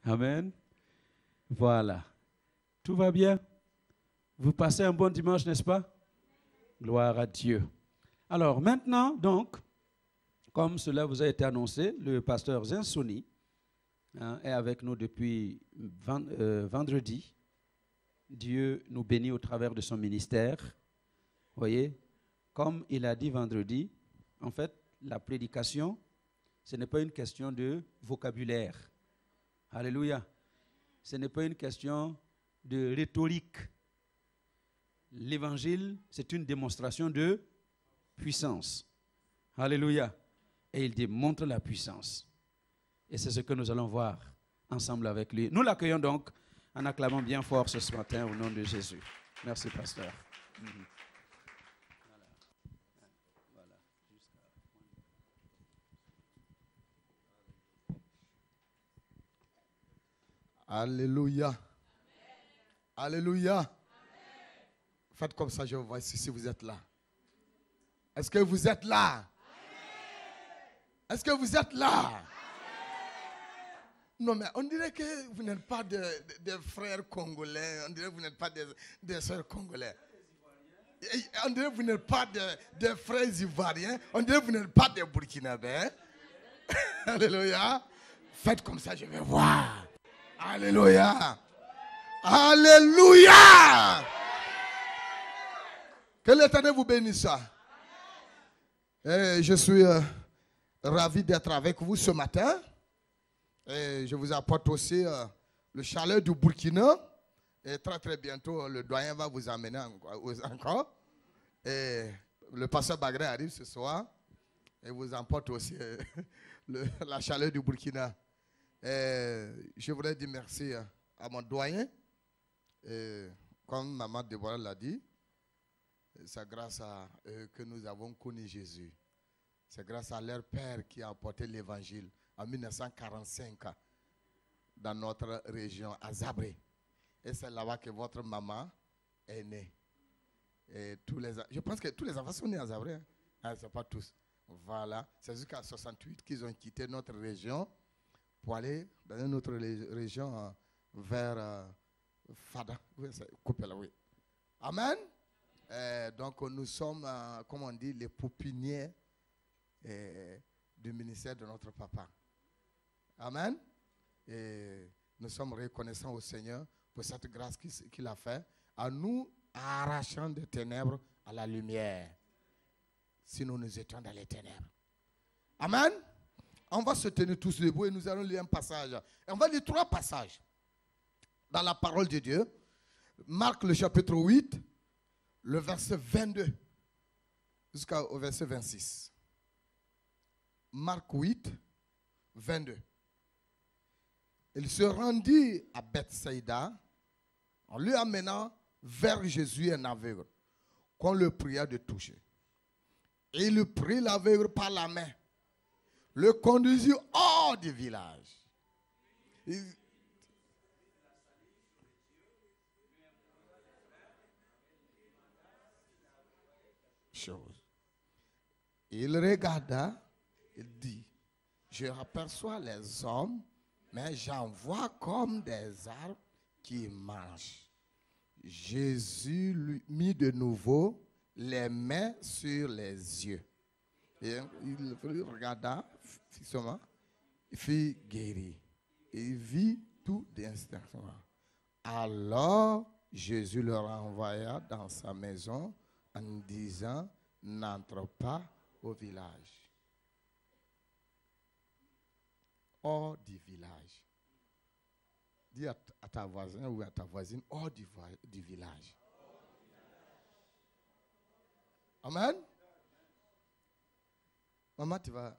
Amen. Voilà. Tout va bien? Vous passez un bon dimanche, n'est-ce pas? Gloire à Dieu. Alors maintenant, donc, comme cela vous a été annoncé, le pasteur Zinsoni est avec nous depuis vendredi. Dieu nous bénit au travers de son ministère. Vous voyez, comme il a dit vendredi, en fait, la prédication, ce n'est pas une question de vocabulaire. Alléluia. Ce n'est pas une question de rhétorique. L'évangile, c'est une démonstration de puissance. Alléluia. Et il démontre la puissance. Et c'est ce que nous allons voir ensemble avec lui. Nous l'accueillons donc en acclamant bien fort ce matin au nom de Jésus. Merci, pasteur. Alléluia. Amen. Alléluia. Amen. Faites comme ça, je vois si vous êtes là. Est-ce que vous êtes là? Amen. Est-ce que vous êtes là? Amen. Non, mais on dirait que vous n'êtes pas des frères congolais. On dirait que vous n'êtes pas des sœurs congolais. On dirait que vous n'êtes pas des frères ivoiriens. On dirait que vous n'êtes pas des burkinabés. Alléluia. Faites comme ça, je vais voir. Alléluia. Alléluia. Que l'Éternel vous bénisse. Et je suis ravi d'être avec vous ce matin. Et je vous apporte aussi le chalet du Burkina. Et très très bientôt, le doyen va vous amener encore. Et le pasteur Bagré arrive ce soir. Et vous emporte aussi la chalet du Burkina. Et je voudrais dire merci à mon doyen. Et comme maman Déborah l'a dit, c'est grâce à eux que nous avons connu Jésus. C'est grâce à leur père qui a apporté l'évangile en 1945 dans notre région, à Zabré. Et c'est là-bas que votre maman est née. Et je pense que tous les enfants sont nés à Zabré. Hein? Ce n'est pas tous. Voilà. C'est jusqu'à 68 qu'ils ont quitté notre région pour aller dans une autre région vers Fada. Oui, coupé là, oui. Amen. Donc nous sommes, comme on dit, les poupiniers du ministère de notre papa. Amen. Et nous sommes reconnaissants au Seigneur pour cette grâce qu'il a fait à nous arrachant des ténèbres à la lumière. Sinon nous étions dans les ténèbres. Amen. On va se tenir tous debout et nous allons lire un passage. Et on va lire 3 passages dans la parole de Dieu. Marc le chapitre 8, le verset 22 jusqu'au verset 26. Marc 8, 22. Il se rendit à Bethsaïda en lui amenant vers Jésus un aveugle qu'on le pria de toucher. Et il prit l'aveugle par la main, le conduisit hors du village. Il regarda, il dit, je aperçois les hommes, mais j'en vois comme des arbres qui marchent. Jésus lui mit de nouveau les mains sur les yeux. Et il regarda fixement, il fut guéri. Il vit tout d'instinctivement. Alors Jésus le renvoya dans sa maison en disant, n'entre pas au village. Hors du village. Dis à ta voisine ou à ta voisine, hors du village. Amen. Maman, tu vas.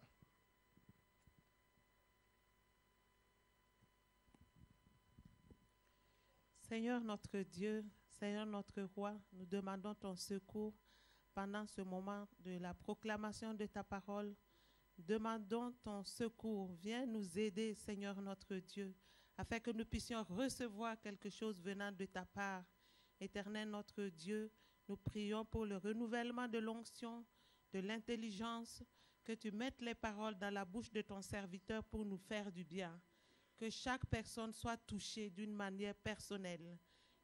Seigneur notre Dieu, Seigneur notre Roi, nous demandons ton secours pendant ce moment de la proclamation de ta parole. Demandons ton secours. Viens nous aider, Seigneur notre Dieu, afin que nous puissions recevoir quelque chose venant de ta part. Éternel notre Dieu, nous prions pour le renouvellement de l'onction, de l'intelligence, que tu mettes les paroles dans la bouche de ton serviteur pour nous faire du bien. Que chaque personne soit touchée d'une manière personnelle.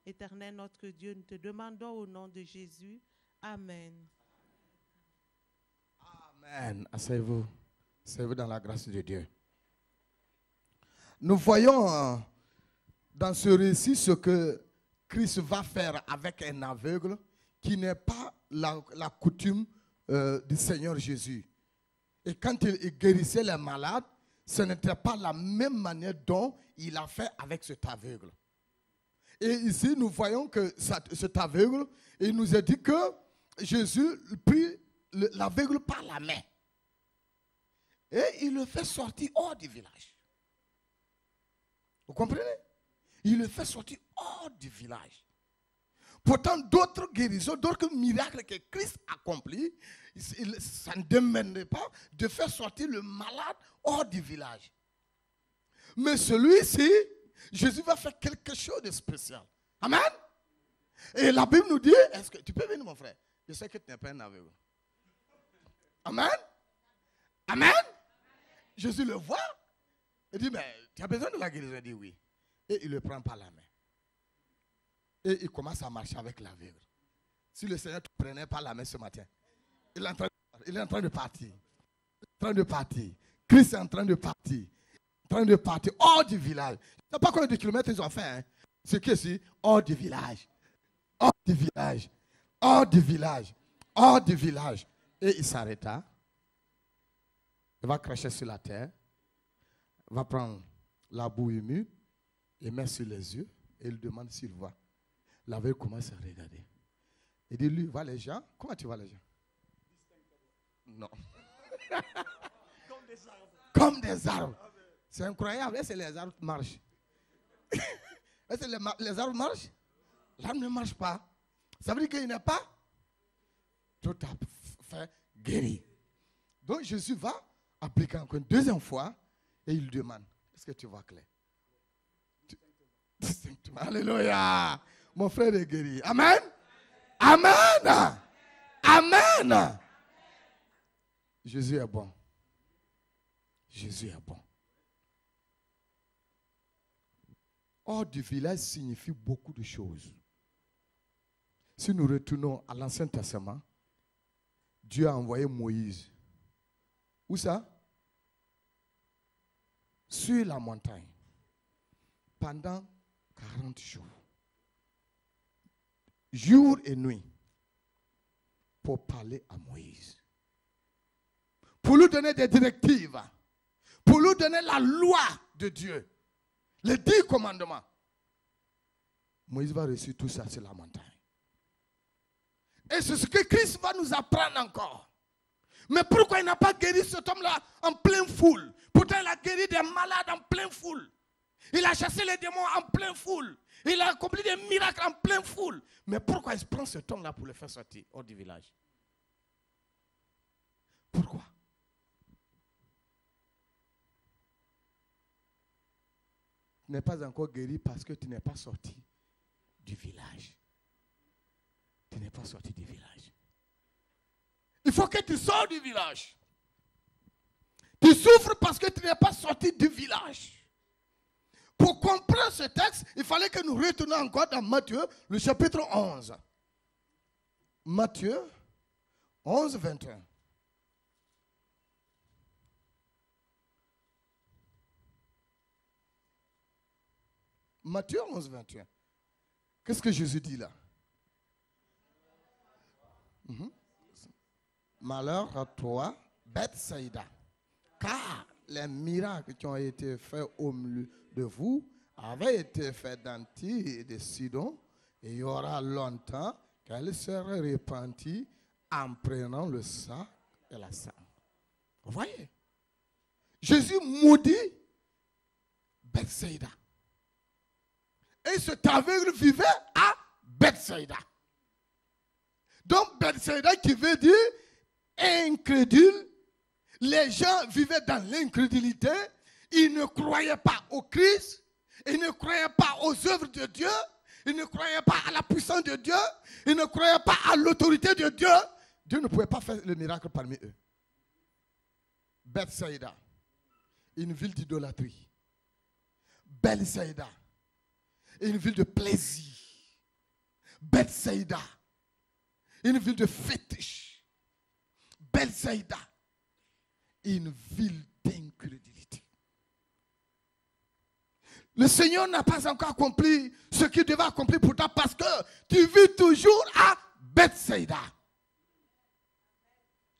Éternel notre Dieu, nous te demandons au nom de Jésus. Amen. Amen. Asseyez-vous. Asseyez-vous dans la grâce de Dieu. Nous voyons dans ce récit ce que Christ va faire avec un aveugle qui n'est pas la coutume du Seigneur Jésus. Et quand il guérissait les malades, ce n'était pas la même manière dont il a fait avec cet aveugle. Et ici, nous voyons que cet aveugle, il nous a dit que Jésus prit l'aveugle par la main. Et il le fait sortir hors du village. Vous comprenez? Il le fait sortir hors du village. Pourtant, d'autres guérisons, d'autres miracles que Christ accomplit, ça ne demandait pas de faire sortir le malade hors du village. Mais celui-ci, Jésus va faire quelque chose de spécial. Amen. Et la Bible nous dit, est-ce que tu peux venir mon frère? Je sais que tu n'es pas un aveugle. Amen. Amen. Jésus le voit. Il dit, mais tu as besoin de la guérison? Il dit oui. Et il le prend par la main. Et il commence à marcher avec l'aveugle. Si le Seigneur te prenait par la main ce matin, il est en train de partir. Il est en train de partir. Christ est en train de partir. En train de partir hors du village. Tu ne sais pas combien de kilomètres ils ont fait. Hein? C'est que c'est hors du village. Hors du village. Hors du village. Hors du village. Et il s'arrêta. Il va cracher sur la terre. Il va prendre la boue humide. Il met sur les yeux. Et il demande s'il voit. L'aveugle commence à regarder. Il dit, lui, vois les gens. Comment tu vois les gens? Non. Comme des arbres. C'est incroyable. Est-ce que les arbres marchent? Est-ce que les arbres marchent? L'arbre ne marche pas. Ça veut dire qu'il n'est pas tout à fait guéri. Donc Jésus va appliquer encore une deuxième fois et il demande, est-ce que tu vois clair? Distinctement. Alléluia. Mon frère est guéri. Amen. Amen. Amen. Jésus est bon. Jésus est bon. Hors du village signifie beaucoup de choses. Si nous retournons à l'Ancien Testament, Dieu a envoyé Moïse. Où ça? Sur la montagne. Pendant 40 jours. Jour et nuit. Pour parler à Moïse. Pour lui donner des directives. Pour lui donner la loi de Dieu. Les 10 commandements. Moïse va réussir tout ça sur la montagne. Et c'est ce que Christ va nous apprendre encore. Mais pourquoi il n'a pas guéri cet homme-là en pleine foule? Pourtant, il a guéri des malades en pleine foule. Il a chassé les démons en pleine foule. Il a accompli des miracles en pleine foule. Mais pourquoi il prend cet homme-là pour le faire sortir hors du village? Pourquoi? Tu n'es pas encore guéri parce que tu n'es pas sorti du village. Tu n'es pas sorti du village. Il faut que tu sors du village. Tu souffres parce que tu n'es pas sorti du village. Pour comprendre ce texte, il fallait que nous retournions encore dans Matthieu, le chapitre 11. Matthieu 11, 21. Matthieu 11, 21. Qu'est-ce que Jésus dit là? Malheur à toi, Bethsaïda, car les miracles qui ont été faits au milieu de vous avaient été faits dans Tyr et de Sidon, et il y aura longtemps qu'elle serait répandue en prenant le sang et la sang. Vous voyez? Jésus maudit Bethsaïda. Et cet aveugle vivait à Bethsaïda. Donc Bethsaïda qui veut dire incrédule. Les gens vivaient dans l'incrédulité. Ils ne croyaient pas au Christ. Ils ne croyaient pas aux œuvres de Dieu. Ils ne croyaient pas à la puissance de Dieu. Ils ne croyaient pas à l'autorité de Dieu. Dieu ne pouvait pas faire le miracle parmi eux. Bethsaïda, une ville d'idolâtrie. Bethsaïda, une ville de plaisir. Bethsaïda, une ville de fétiche. Bethsaïda, une ville d'incrédulité. Le Seigneur n'a pas encore accompli ce qu'il devait accomplir pour toi parce que tu vis toujours à Bethsaïda.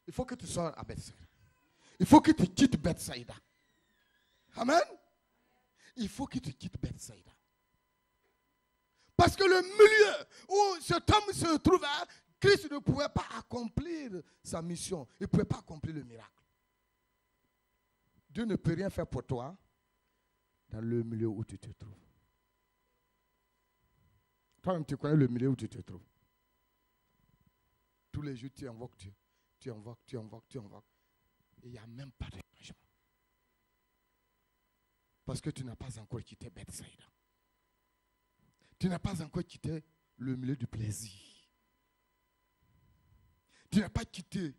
Il faut que tu sois à Bethsaïda. Il faut que tu quittes Bethsaïda. Amen. Il faut que tu quittes Bethsaïda. Parce que le milieu où cet homme se trouvait, Christ ne pouvait pas accomplir sa mission. Il ne pouvait pas accomplir le miracle. Dieu ne peut rien faire pour toi dans le milieu où tu te trouves. Toi-même, tu connais le milieu où tu te trouves. Tous les jours, tu invoques Dieu. Tu invoques, tu invoques, tu invoques. Et il n'y a même pas de changement. Parce que tu n'as pas encore quitté Bethsaïda. Tu n'as pas encore quitté le milieu du plaisir. Tu n'as pas quitté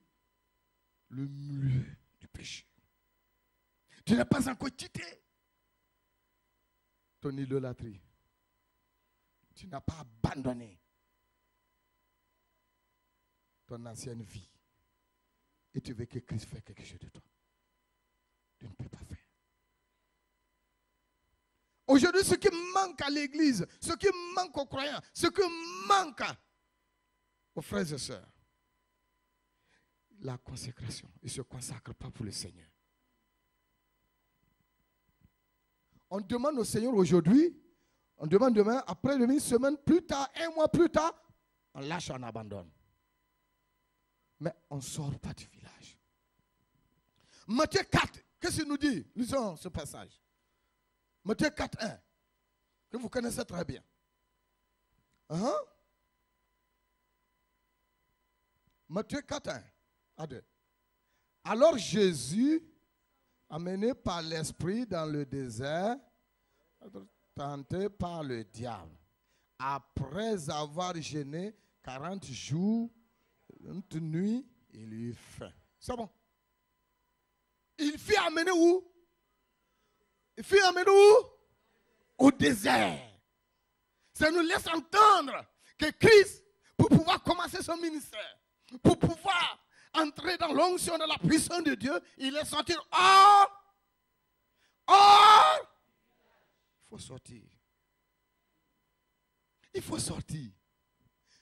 le milieu du péché. Tu n'as pas encore quitté ton idolâtrie. Tu n'as pas abandonné ton ancienne vie. Et tu veux que Christ fasse quelque chose de toi. Tu ne peux pas faire. Aujourd'hui, ce qui manque à l'église, ce qui manque aux croyants, ce qui manque aux frères et sœurs, la consécration. Ils ne se consacrent pas pour le Seigneur. On demande au Seigneur aujourd'hui, on demande demain, après une semaine plus tard, un mois plus tard, on lâche, on abandonne. Mais on ne sort pas du village. Matthieu 4, qu'est-ce qu'il nous dit? Lisons ce passage. Matthieu 4, 1, que vous connaissez très bien. Matthieu 4, 1 à 2. Alors Jésus, amené par l'Esprit dans le désert, tenté par le diable, après avoir jeûné 40 jours, une nuit, il eut faim. C'est bon. Il fut amené où? Il fut amené où? Au désert. Ça nous laisse entendre que Christ, pour pouvoir commencer son ministère, pour pouvoir entrer dans l'onction de la puissance de Dieu, il est sorti hors. Il faut sortir. Il faut sortir.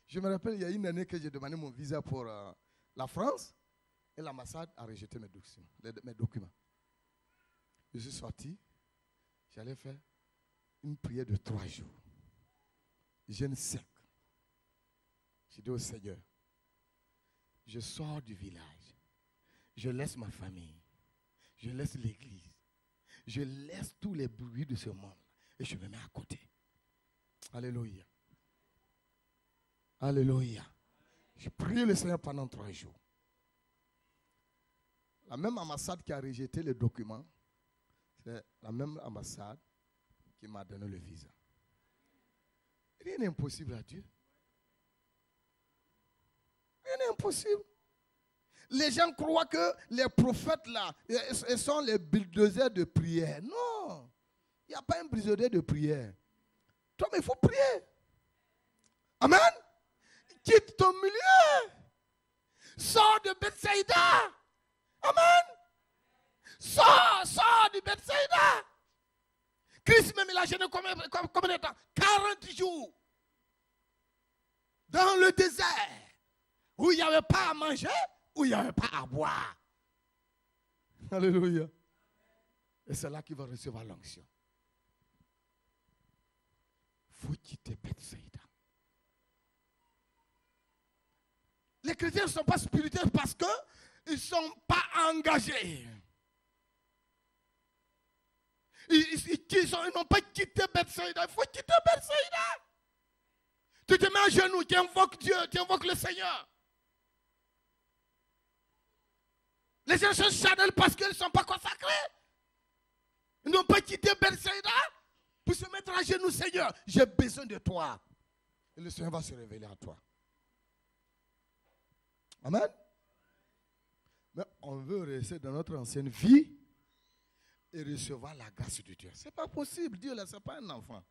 Je me rappelle, il y a une année que j'ai demandé mon visa pour la France et l'ambassade a rejeté mes documents. Je suis sorti, j'allais faire une prière de 3 jours. Jeûne sec. J'ai dit au Seigneur, je sors du village, je laisse ma famille, je laisse l'église, je laisse tous les bruits de ce monde et je me mets à côté. Alléluia. Alléluia. J'ai prié le Seigneur pendant 3 jours. La même ambassade qui a rejeté les documents, c'est la même ambassade qui m'a donné le visa. Rien n'est impossible à Dieu. Rien n'est impossible. Les gens croient que les prophètes là, ils sont les bulldozers de prière. Non. Il n'y a pas un bulldozer de prière. Toi, mais il faut prier. Amen. Quitte ton milieu. Sors de Bethsaïda. Amen. Sors du Bethsaïda. Christ même il a gêné combien de temps? 40 jours. Dans le désert. Où il n'y avait pas à manger, où il n'y avait pas à boire. Alléluia. Et c'est là qu'il va recevoir l'onction. Il faut quitter Bethsaïda. Les chrétiens ne sont pas spirituels parce qu'ils ne sont pas engagés. Ils n'ont pas quitté Bethsaïda. Il faut quitter Bethsaïda. Tu te mets à genoux, tu invoques Dieu, tu invoques le Seigneur. Les gens sont charnels parce qu'ils ne sont pas consacrés. Ils n'ont pas quitté Bethsaïda pour se mettre à genoux, Seigneur. J'ai besoin de toi. Et le Seigneur va se révéler à toi. Amen. Mais on veut rester dans notre ancienne vie et recevoir la grâce de Dieu. Ce n'est pas possible. Dieu, là, ce n'est pas un enfant.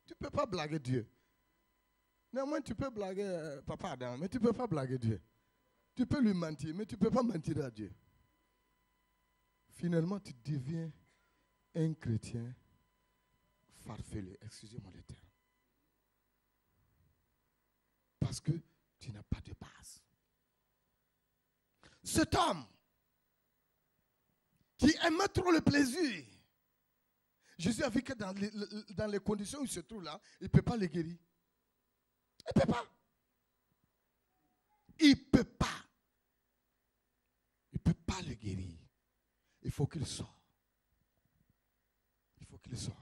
Tu ne peux pas blaguer Dieu. Néanmoins, tu peux blaguer Papa Adam, mais tu ne peux pas blaguer Dieu. Tu peux lui mentir, mais tu ne peux pas mentir à Dieu. Finalement, tu deviens un chrétien farfelu. Excusez-moi le terme. Parce que tu n'as pas de base. Cet homme qui aimait trop le plaisir, Jésus a vu que dans les conditions où il se trouve là, il ne peut pas le guérir. Il ne peut pas. Il ne peut pas. Il ne peut pas le guérir. Il faut qu'il sorte. Il faut qu'il sorte.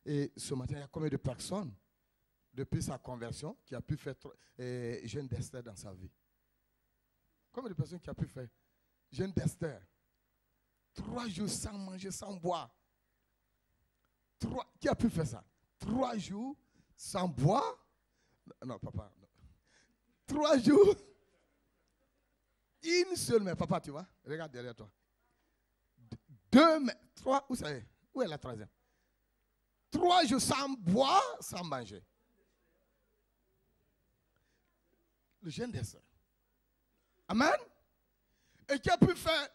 Et ce matin, il y a combien de personnes, depuis sa conversion, qui a pu faire jeûne d'Esther dans sa vie? Combien de personnes qui a pu faire jeûne d'Esther? 3 jours sans manger, sans boire. Qui a pu faire ça? 3 jours sans boire. Non, papa. Non. 3 jours. Une seule main. Papa, tu vois? Regarde derrière toi. 2 mains. 3. Où ça est? Où est la 3e? 3 jours sans boire, sans manger. Le jeûne d'Esther. Amen. Et qui a pu faire.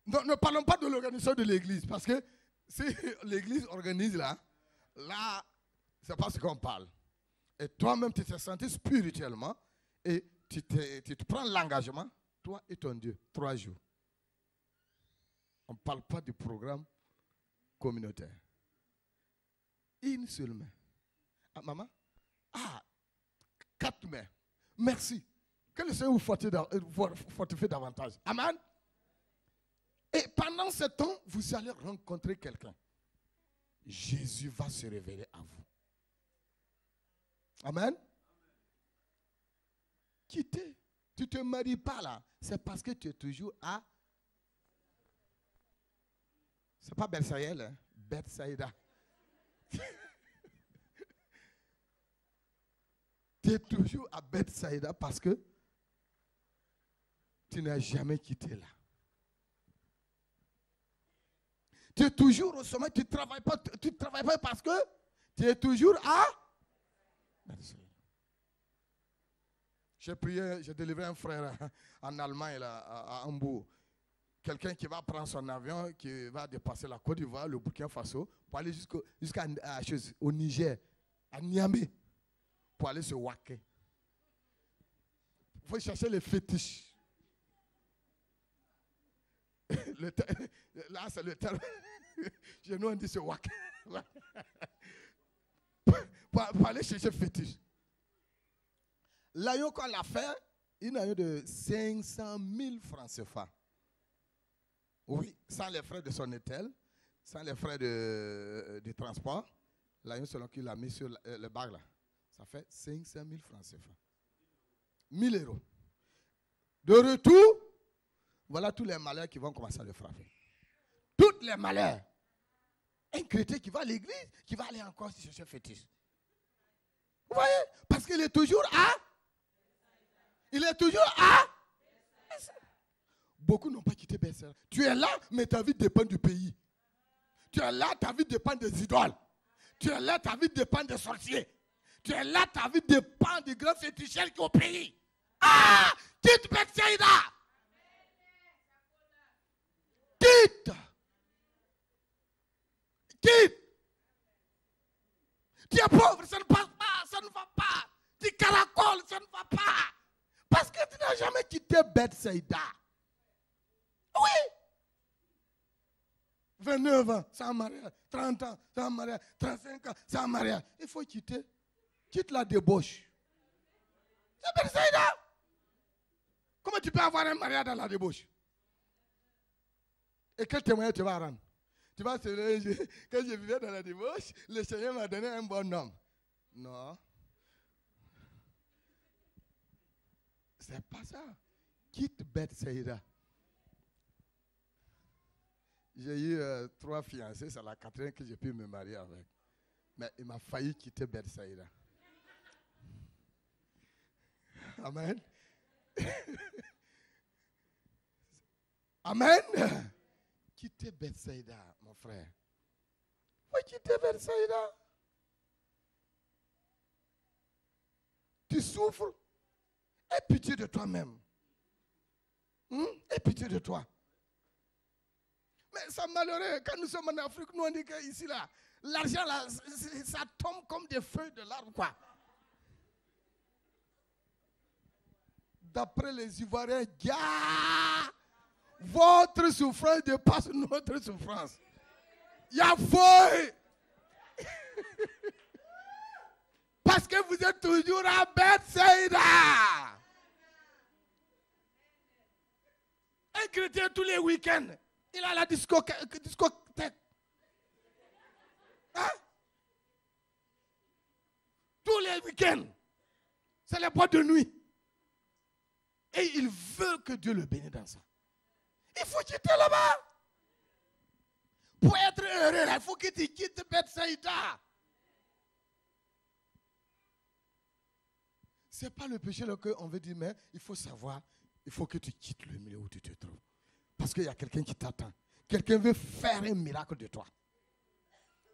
Ne parlons pas de l'organisation de l'église. Parce que si l'église organise là, c'est pas ce qu'on parle. Et toi-même, tu t'es senti spirituellement et tu te prends l'engagement, toi et ton Dieu, 3 jours. On ne parle pas du programme communautaire. Une seule main. Ah, maman? 4 mains. Merci. Que le Seigneur vous fortifie davantage. Amen. Et pendant ce temps, vous allez rencontrer quelqu'un. Jésus va se révéler à vous. Amen. Quitter. Tu ne te maries pas là. C'est parce que tu es toujours à. Ce n'est pas Bethsaïda, hein? Bethsaïda. Tu es toujours à Bethsaïda parce que tu n'as jamais quitté là. Tu es toujours au sommet, tu ne travailles pas parce que tu es toujours à. J'ai prié, j'ai délivré un frère en Allemagne, là, à Hambourg. Quelqu'un qui va prendre son avion, qui va dépasser la Côte d'Ivoire, le Burkina Faso, pour aller au Niger, à Niamey, pour aller se waquer. Il faut chercher les fétiches. Là, c'est le terme. Chez nous, on dit se waquer. Pour aller chercher fétiche. L'avion qu'on l'a fait, il a eu de 500 000 francs CFA. Oui, sans les frais de son hôtel, sans les frais de transport. L'avion, selon qu'il a mis sur le bag là, ça fait 500 000 francs CFA. 1 000 euros. De retour, voilà tous les malheurs qui vont commencer à le frapper. Tous les malheurs. Un chrétien qui va à l'église, qui va aller encore chercher fétiche. Vous voyez? Parce qu'il est toujours à. Il est toujours à. Beaucoup n'ont pas quitté Bethsaïda. Tu es là, mais ta vie dépend du pays. Tu es là, ta vie dépend des idoles. Tu es là, ta vie dépend des sorciers. Tu es là, ta vie dépend des grands féticheurs qui sont au pays. Quitte Bethsaïda. Quitte. Tu es pauvre, ça ne passe pas, ça ne va pas. Tu caracoles, ça ne va pas. Parce que tu n'as jamais quitté Bethsaïda. Oui. 29 ans, sans mariage. 30 ans, sans mariage. 35 ans, sans mariage. Il faut quitter. Quitte la débauche. C'est Bethsaïda. Comment tu peux avoir un mariage dans la débauche? Et quel témoignage tu vas rendre? Tu vas se dire, quand je vivais dans la débauche, le Seigneur m'a donné un bon homme. Non. C'est pas ça. Quitte Bethsaïda. J'ai eu 3 fiancés, c'est la 4e que j'ai pu me marier avec. Mais il m'a failli quitter Bethsaïda. Amen. Amen. Quittez Bethsaïda, mon frère. Oui, quittez Bethsaïda. Tu souffres. Aie pitié de toi-même. Aie pitié de toi. Mais c'est malheureux. Quand nous sommes en Afrique, nous on dit qu'ici, là, l'argent, là, ça tombe comme des feuilles de l'arbre, quoi. D'après les Ivoiriens, votre souffrance dépasse notre souffrance. Il y a feuille. Parce que vous êtes toujours à Bethsaïda. Un chrétien tous les week-ends, il a la discothèque. Hein? Tous les week-ends, c'est les boîtes de nuit. Et il veut que Dieu le bénisse dans ça. Il faut quitter là-bas. Pour être heureux, il faut que tu quittes Bethsaïda. Ce n'est pas le péché qu'on veut dire, mais il faut savoir, il faut que tu quittes le milieu où tu te trouves. Parce qu'il y a quelqu'un qui t'attend. Quelqu'un veut faire un miracle de toi.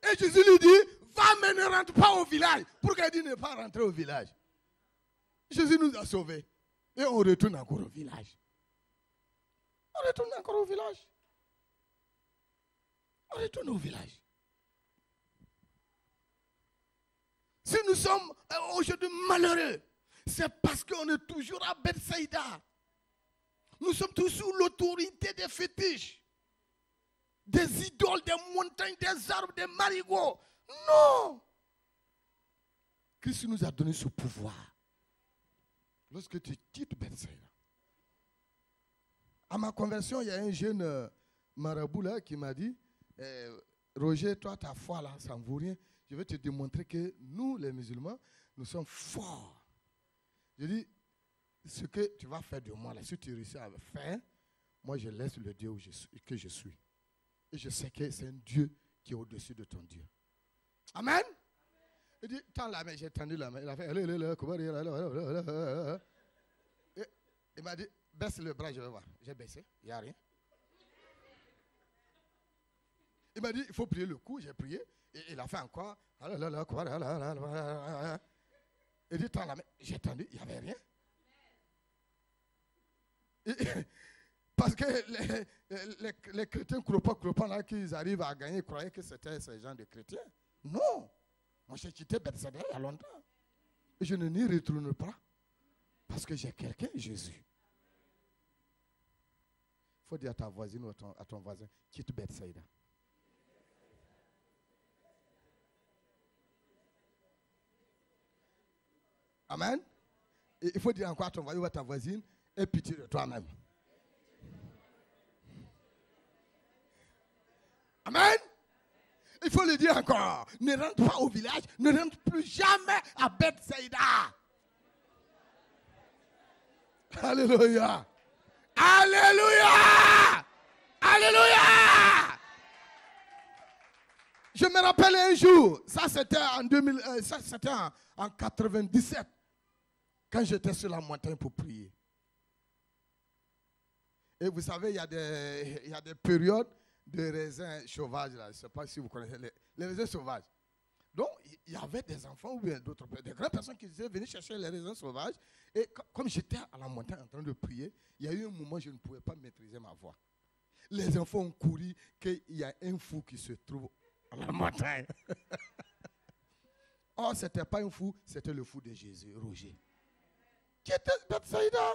Et Jésus lui dit, va mais ne rentre pas au village. Pourquoi il dit ne pas rentrer au village? Jésus nous a sauvés. Et on retourne encore au village. On retourne encore au village. On retourne au village. Si nous sommes aujourd'hui malheureux, c'est parce qu'on est toujours à Bethsaïda. Nous sommes tous sous l'autorité des fétiches, des idoles, des montagnes, des arbres, des marigots. Non! Christ nous a donné ce pouvoir. Lorsque tu quittes Bethsaïda. À ma conversion, il y a un jeune marabout là qui m'a dit, Roger, toi, ta foi là, ça ne vaut rien. Je vais te démontrer que nous, les musulmans, nous sommes forts. Je dis, ce que tu vas faire de moi là, si tu réussis à faire, moi je laisse le Dieu que je suis. Et je sais que c'est un Dieu qui est au-dessus de ton Dieu. Amen. Il dit, tends la main, j'ai tendu la main. Il a fait, il m'a dit, baisse le bras, je vais voir. J'ai baissé, il n'y a rien. Il m'a dit, il faut prier le coup, j'ai prié. Et il a fait encore. Il dit, tends la main, j'ai tendu, il n'y avait rien. Parce que les chrétiens croupants là, qu'ils arrivent à gagner, ils croyaient que c'était ces gens de chrétiens. Non. Moi, j'ai quitté Bethsaïda il y a longtemps. Et je ne n'y retourne pas. Parce que j'ai quelqu'un, Jésus. Il faut dire à ta voisine ou à ton voisin, quitte Bethsaïda. Amen. Et il faut dire encore à ton voisin ou à ta voisine, aie pitié de toi-même. Amen. Il faut le dire encore. Ne rentre pas au village. Ne rentre plus jamais à Bethsaïda. Alléluia. Alléluia. Alléluia. Je me rappelle un jour. Ça c'était en 97. Quand j'étais sur la montagne pour prier. Et vous savez, il y a des périodes de raisins sauvages, là. Je ne sais pas si vous connaissez les raisins sauvages. Donc, il y avait des enfants ou bien d'autres, des grandes personnes qui disaient venir chercher les raisins sauvages. Et comme j'étais à la montagne en train de prier, il y a eu un moment où je ne pouvais pas maîtriser ma voix. Les enfants ont couru qu'il y a un fou qui se trouve à la montagne. Oh, ce n'était pas un fou, c'était le fou de Jésus, Roger. Qui était Bethsaïda?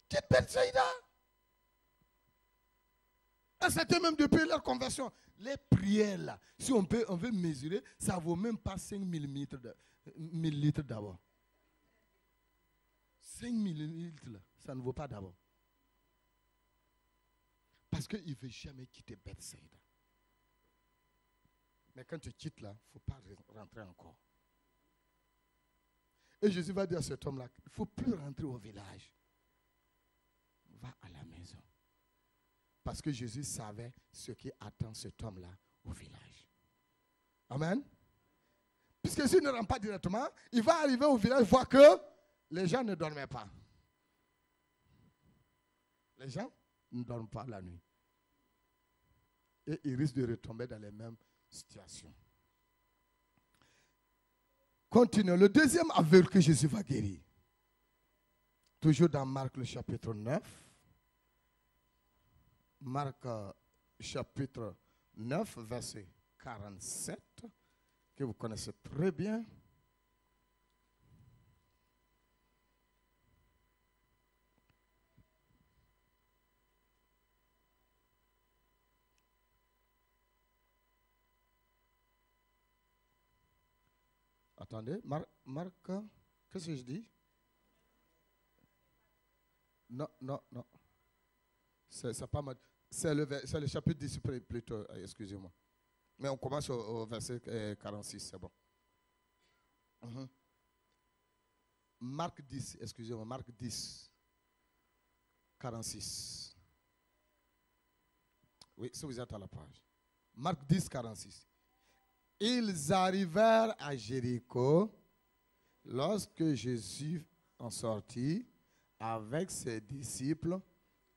Qui est Bethsaïda? Et c'était même depuis leur conversion. Les prières là, si on veut mesurer, ça ne vaut même pas 5 millilitres d'abord. 5 millilitres là, ça ne vaut pas d'abord. Parce qu'il ne veut jamais quitter Bethsaïda. Mais quand tu quittes là, il ne faut pas rentrer encore. Et Jésus va dire à cet homme là, il ne faut plus rentrer au village. Va à la maison. Parce que Jésus savait ce qui attend cet homme-là au village. Amen. Puisque s'il ne rentre pas directement, il va arriver au village, voir que les gens ne dormaient pas. Les gens ne dorment pas la nuit. Et ils risquent de retomber dans les mêmes situations. Continuons. Le deuxième aveugle que Jésus va guérir. Toujours dans Marc, le chapitre 9. Marc, chapitre 9, verset 47, que vous connaissez très bien. Attendez, Marc, qu'est-ce que je dis? Non. C'est pas mal. C'est le chapitre 10 plutôt, excusez-moi. Mais on commence au verset 46, c'est bon. Marc 10, excusez-moi, Marc 10, 46. Oui, si vous êtes à la page. Marc 10, 46. Ils arrivèrent à Jéricho lorsque Jésus en sortit avec ses disciples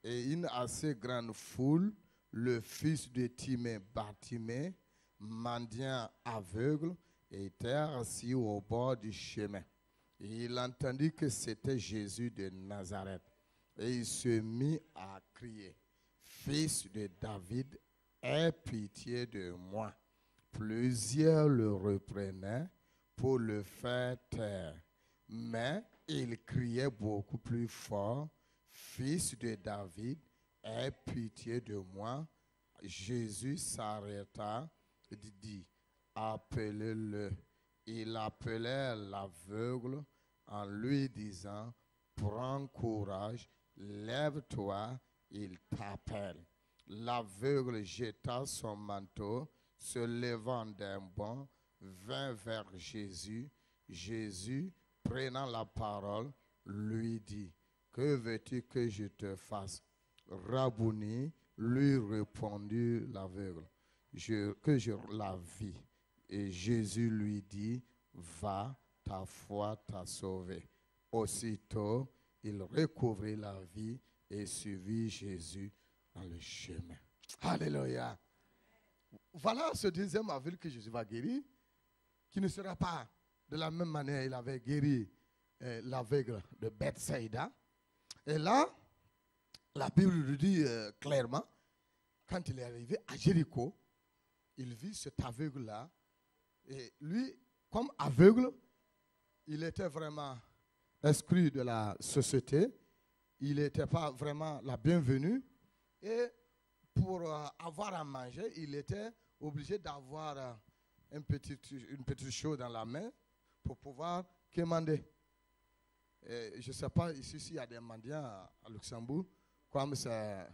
et une assez grande foule. Le fils de Timée, Bartimée, mendiant aveugle, était assis au bord du chemin. Et il entendit que c'était Jésus de Nazareth. Et il se mit à crier, « Fils de David, aie pitié de moi. » Plusieurs le reprenaient pour le faire taire. Mais il criait beaucoup plus fort, « Fils de David, aie pitié de moi. » Jésus s'arrêta et dit, « Appelez-le. » Il appelait l'aveugle en lui disant, « Prends courage, lève-toi, il t'appelle. » L'aveugle jeta son manteau, se levant d'un bond, vint vers Jésus. Jésus, prenant la parole, lui dit, « Que veux-tu que je te fasse? » Rabouni, lui répondit l'aveugle, « Que je la vis. » Et Jésus lui dit, « Va, ta foi t'a sauvé. » Aussitôt, il recouvrit la vie et suivit Jésus dans le chemin. Alléluia. Voilà ce deuxième aveugle que Jésus va guérir, qui ne sera pas de la même manière il avait guéri l'aveugle de Bethsaïda. Et là, la Bible nous dit clairement, quand il est arrivé à Jéricho, il vit cet aveugle-là. Et lui, comme aveugle, il était vraiment exclu de la société. Il n'était pas vraiment la bienvenue. Et pour avoir à manger, il était obligé d'avoir une petite chose dans la main pour pouvoir commander. Et je ne sais pas ici s'il y a des mendiants à Luxembourg, comme c'est...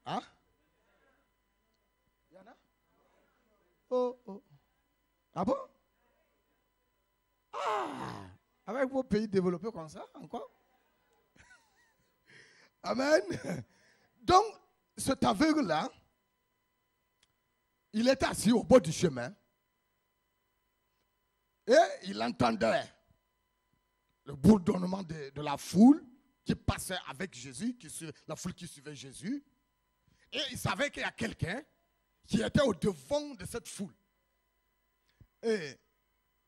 Hein? Il y en a? Oh. Ah bon? Ah! Avec vos pays développés comme ça, encore? Amen. Donc, cet aveugle-là, il est assis au bord du chemin et il entendait le bourdonnement de la foule qui passait avec Jésus, la foule qui suivait Jésus. Et il savait qu'il y a quelqu'un qui était au devant de cette foule. Et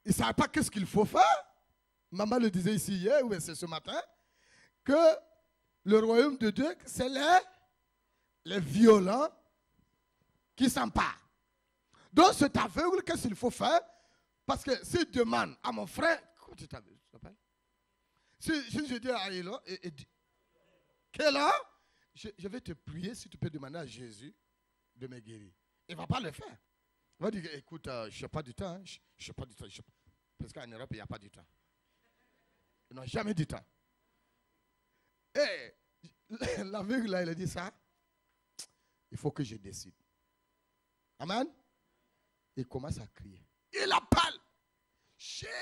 il ne savait pas qu'est-ce qu'il faut faire. Maman le disait ici hier, ou c'est ce matin, que le royaume de Dieu, c'est les violents qui s'emparent. Donc cet aveugle, qu'est-ce qu'il faut faire? Parce que s'il demande à mon frère, comment tu t'appelles? Si je dis à Elo, quelle heure? Je vais te prier si tu peux demander à Jésus de me guérir. Il ne va pas le faire. Il va dire, écoute, je n'ai pas du temps. Je n'ai pas du temps. Parce qu'en Europe, il n'y a pas du temps. Ils n'ont jamais du temps. Et l'aveugle, là, il a dit ça. Il faut que je décide. Amen. Il commence à crier. Il appelle Jésus,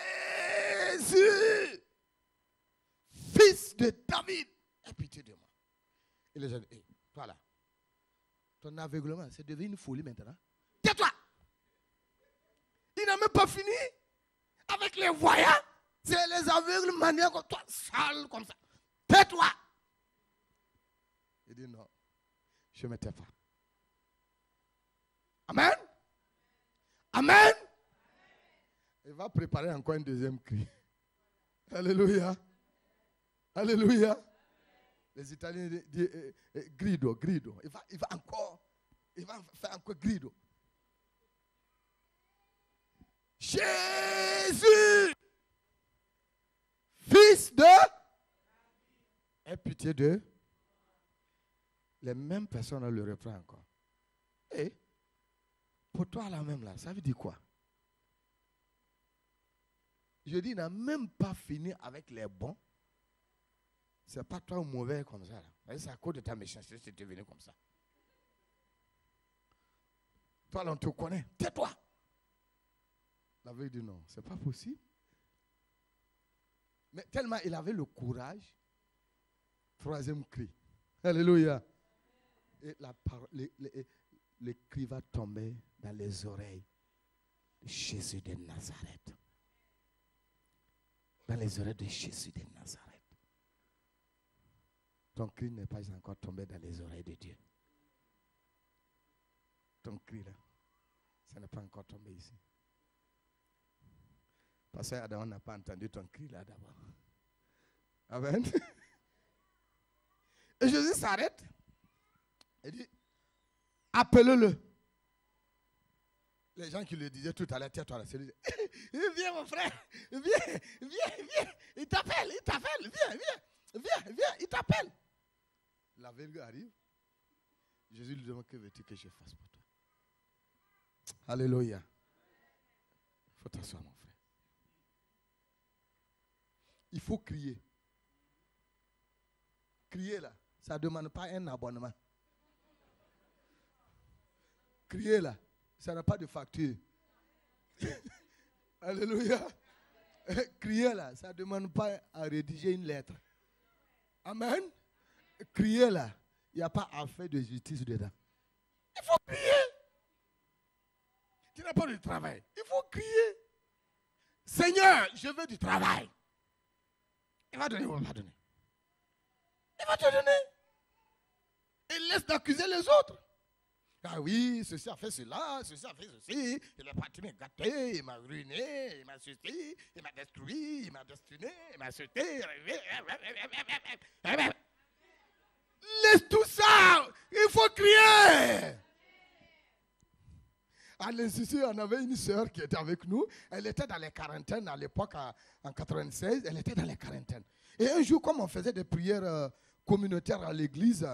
fils de David, aie pitié de moi. Et les gens disent, toi là, ton aveuglement, c'est devenu une folie maintenant. Tais-toi. Il n'a même pas fini avec les voyants. C'est les aveugles manières comme toi, sales comme ça. Tais-toi. Il dit non, je ne me tais pas. Amen. Amen. Il va préparer encore un deuxième cri. Alléluia. Alléluia. Les Italiens disent grido, grido. Il va faire encore grido. Jésus, fils de... Aie pitié de... Les mêmes personnes le reprennent encore. Et pour toi là même là, ça veut dire quoi? Je dis, il n'a même pas fini avec les bons. C'est pas toi mauvais comme ça. C'est à cause de ta méchanceté que tu es venu comme ça. Toi là, on te connaît. Tais-toi. La veille dit non, c'est pas possible. Mais tellement il avait le courage. Troisième cri. Alléluia. Et la parole, le cri va tomber dans les oreilles de Jésus de Nazareth. Dans les oreilles de Jésus de Nazareth. Ton cri n'est pas encore tombé dans les oreilles de Dieu. Ton cri là, ça n'est pas encore tombé ici. Parce que Adam n'a pas entendu ton cri là d'abord. Amen. Et Jésus s'arrête. Il dit, appelle-le. Les gens qui le disaient tout à l'heure, tiens-toi là, viens mon frère, viens, il t'appelle, viens, il t'appelle. La veille arrive, Jésus lui demande, que veux-tu que je fasse pour toi? Alléluia. Il faut t'asseoir mon frère. Il faut crier. Crier là, ça ne demande pas un abonnement. Crier là, ça n'a pas de facture. Alléluia. Crier là, ça ne demande pas à rédiger une lettre. Amen. Crier là, il n'y a pas à faire de justice dedans. Il faut crier. Tu n'as pas de travail. Il faut crier. Seigneur, je veux du travail. Il va donner, il va donner. Il va te donner. Et laisse d'accuser les autres. Ah oui, ceci a fait cela, ceci a fait ceci. Il est parti me gâter, il m'a ruiné, il m'a ceci, il m'a détruit, il m'a destiné, il m'a sauté. Laisse tout ça. Il faut crier. À l'Institut, on avait une sœur qui était avec nous. Elle était dans les quarantaines à l'époque, en 96. Elle était dans les quarantaines. Et un jour, comme on faisait des prières communautaires à l'église,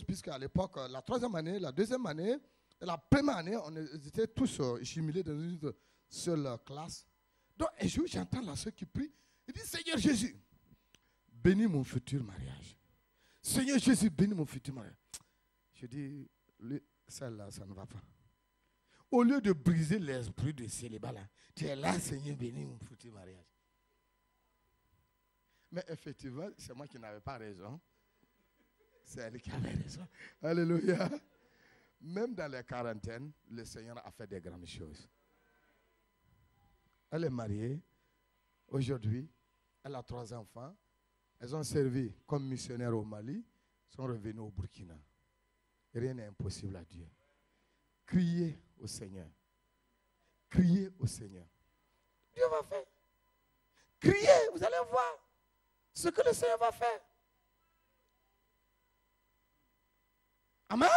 puisque à l'époque, la troisième année, la deuxième année, la première année, on était tous assimilés dans une seule classe. Donc, un jour, j'entends la sœur qui prie. Il dit, Seigneur Jésus, bénis mon futur mariage. Seigneur Jésus, bénis mon futur mariage. Je dis, celle-là, ça ne va pas. Au lieu de briser l'esprit de célibat, là, tu es là, Seigneur, bénis mon futur mariage. Mais effectivement, c'est moi qui n'avais pas raison. C'est elle qui avait raison. Alléluia. Même dans les quarantaines, le Seigneur a fait des grandes choses. Elle est mariée. Aujourd'hui, elle a 3 enfants. Elles ont servi comme missionnaires au Mali, sont revenues au Burkina. Rien n'est impossible à Dieu. Criez au Seigneur. Criez au Seigneur. Dieu va faire. Criez, vous allez voir ce que le Seigneur va faire. Amen.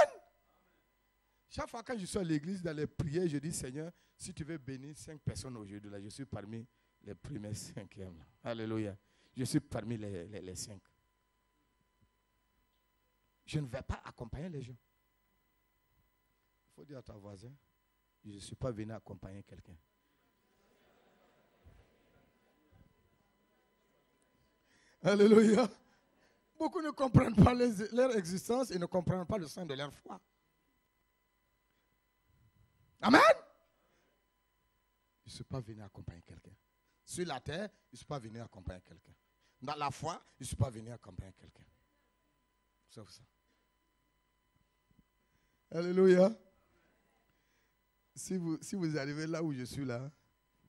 Chaque fois que je suis à l'église, dans les prières, je dis, Seigneur, si tu veux bénir 5 personnes aujourd'hui, là, je suis parmi les premiers 5e. Alléluia. Je suis parmi les 5. Je ne vais pas accompagner les gens. Il faut dire à ton voisin, je ne suis pas venu accompagner quelqu'un. Alléluia. Beaucoup ne comprennent pas leur existence et ne comprennent pas le sens de leur foi. Amen. Je ne suis pas venu accompagner quelqu'un. Sur la terre, je ne suis pas venu accompagner quelqu'un. Dans la foi, je ne suis pas venu accompagner quelqu'un. Sauf ça. Alléluia. Si vous arrivez là où je suis là,